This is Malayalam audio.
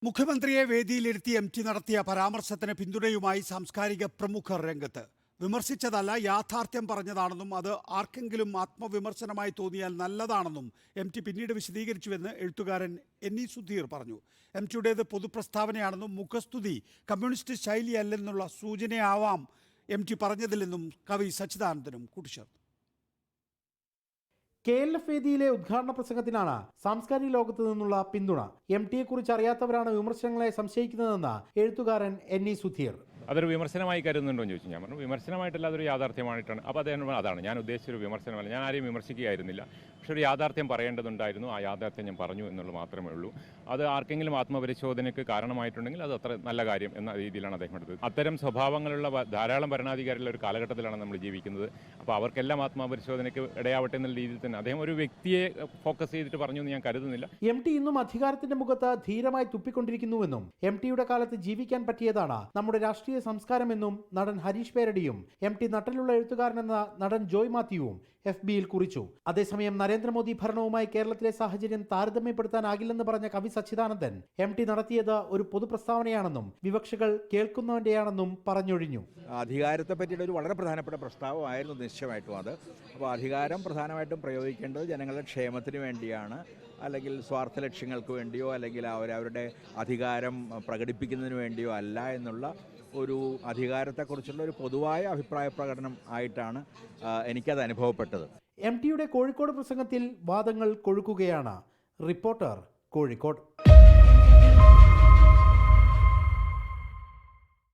മുഖ്യമന്ത്രിയെ വേദിയിലിരുത്തി എം.ടി നടത്തിയ പരാമർശത്തിന് പിന്തുണയുമായി സാംസ്കാരിക പ്രമുഖർ രംഗത്ത്. വിമർശിച്ചതല്ല, യാഥാർത്ഥ്യം പറഞ്ഞതാണെന്നും അത് ആർക്കെങ്കിലും ആത്മവിമർശനമായി തോന്നിയാൽ നല്ലതാണെന്നും എം.ടി പിന്നീട് വിശദീകരിച്ചുവെന്ന് എഴുത്തുകാരൻ എൻ.ഇ. സുധീർ പറഞ്ഞു. എം.ടിയുടേത് പൊതുപ്രസ്താവനയാണെന്നും മുഖസ്തുതി കമ്മ്യൂണിസ്റ്റ് ശൈലിയല്ലെന്നുള്ള സൂചനയാവാം എം.ടി പറഞ്ഞതിലെന്നും കവി സച്ചിദാനന്ദനും കൂട്ടിച്ചേർത്തു. KLF വേദിയിലെ ഉദ്ഘാടന പ്രസംഗത്തിനാണ് സാംസ്കാരിക ലോകത്തു നിന്നുള്ള പിന്തുണ. എം.ടിയെ കുറിച്ച് അറിയാത്തവരാണ് വിമർശനങ്ങളെ സംശയിക്കുന്നതെന്ന് എഴുത്തുകാരൻ എൻ.ഇ. സുധീർ. അതൊരു വിമർശനമായി കരുതുന്നുണ്ടോ എന്ന് ചോദിച്ചു. ഞാൻ പറഞ്ഞു വിമർശനമായിട്ടല്ല, അതൊരു യാഥാർത്ഥ്യമായിട്ടാണ്. അപ്പോൾ അദ്ദേഹം അതാണ് ഞാൻ ഉദ്ദേശിച്ചൊരു വിമർശനമല്ല, ഞാൻ ആരെയും വിമർശിക്കുകയായിരുന്നില്ല. പക്ഷെ ഒരു യാഥാർത്ഥ്യം പറയേണ്ടതുണ്ടായിരുന്നു, ആ യാഥാർത്ഥ്യം ഞാൻ പറഞ്ഞു എന്നുള്ളത് മാത്രമേ ഉള്ളൂ. അത് ആർക്കെങ്കിലും ആത്മപരിശോധനയ്ക്ക് കാരണമായിട്ടുണ്ടെങ്കിൽ അത് അത്ര നല്ല കാര്യം എന്ന രീതിയിലാണ് അദ്ദേഹം എടുത്തത്. അത്തരം സ്വഭാവങ്ങളുള്ള ധാരാളം ഭരണാധികാരികളുടെ ഒരു കാലഘട്ടത്തിലാണ് നമ്മൾ ജീവിക്കുന്നത്. അപ്പോൾ അവർക്കെല്ലാം ആത്മപരിശോധനയ്ക്ക് ഇടയാവട്ടെ എന്നുള്ള രീതിയിൽ തന്നെ അദ്ദേഹം ഒരു വ്യക്തിയെ ഫോക്കസ് ചെയ്തിട്ട് പറഞ്ഞു എന്ന് ഞാൻ കരുതുന്നില്ല. എം.ടി ഇന്നും അധികാരത്തിന്റെ മുഖത്ത് ധീരമായി തുപ്പിക്കൊണ്ടിരിക്കുന്നുവെന്നും എം.ടിയുടെ കാലത്ത് ജീവിക്കാൻ പറ്റിയതാണ് നമ്മുടെ രാഷ്ട്രീയ സംസ്കാരമെന്നും നടൻ ഹരീഷ് പേരടിയും എം.ടി നട്ടലുള്ള എഴുത്തുകാരനെന്ന നടൻ ജോയ് മാത്യുവും FBയിൽ കുറിച്ചു. അതേസമയം നരേന്ദ്രമോദി ഭരണവുമായി കേരളത്തിലെ സാഹചര്യം താരതമ്യപ്പെടുത്താനാകില്ലെന്ന് പറഞ്ഞ കവി സച്ചിദാനന്ദൻ എം.ടി നടത്തിയത് ഒരു പൊതുപ്രസ്താവനയാണെന്നും വിവക്ഷകൾ കേൾക്കുന്നവന്റെയാണെന്നും പറഞ്ഞൊഴിഞ്ഞു. അധികാരത്തെ പറ്റിയിട്ട് ഒരു വളരെ പ്രധാനപ്പെട്ട പ്രസ്താവമായിരുന്നു നിശ്ചയമായിട്ടും അത്. അപ്പോൾ അധികാരം പ്രധാനമായിട്ടും പ്രയോഗിക്കേണ്ടത് ജനങ്ങളുടെ ക്ഷേമത്തിന് വേണ്ടിയാണ്, അല്ലെങ്കിൽ സ്വാർത്ഥ ലക്ഷ്യങ്ങൾക്ക് വേണ്ടിയോ അല്ലെങ്കിൽ അവരവരുടെ അധികാരം പ്രകടിപ്പിക്കുന്നതിന് വേണ്ടിയോ അല്ല എന്നുള്ള ഒരു അധികാരത്തെക്കുറിച്ചുള്ള ഒരു പൊതുവായ അഭിപ്രായ പ്രകടനം ആയിട്ടാണ് എനിക്കത് അനുഭവപ്പെട്ടത്. എം.ടിയുടെ കോഴിക്കോട് പ്രസംഗത്തിൽ വാദങ്ങൾ കൊഴുക്കുകയാണ്. റിപ്പോർട്ടർ, കോഴിക്കോട്.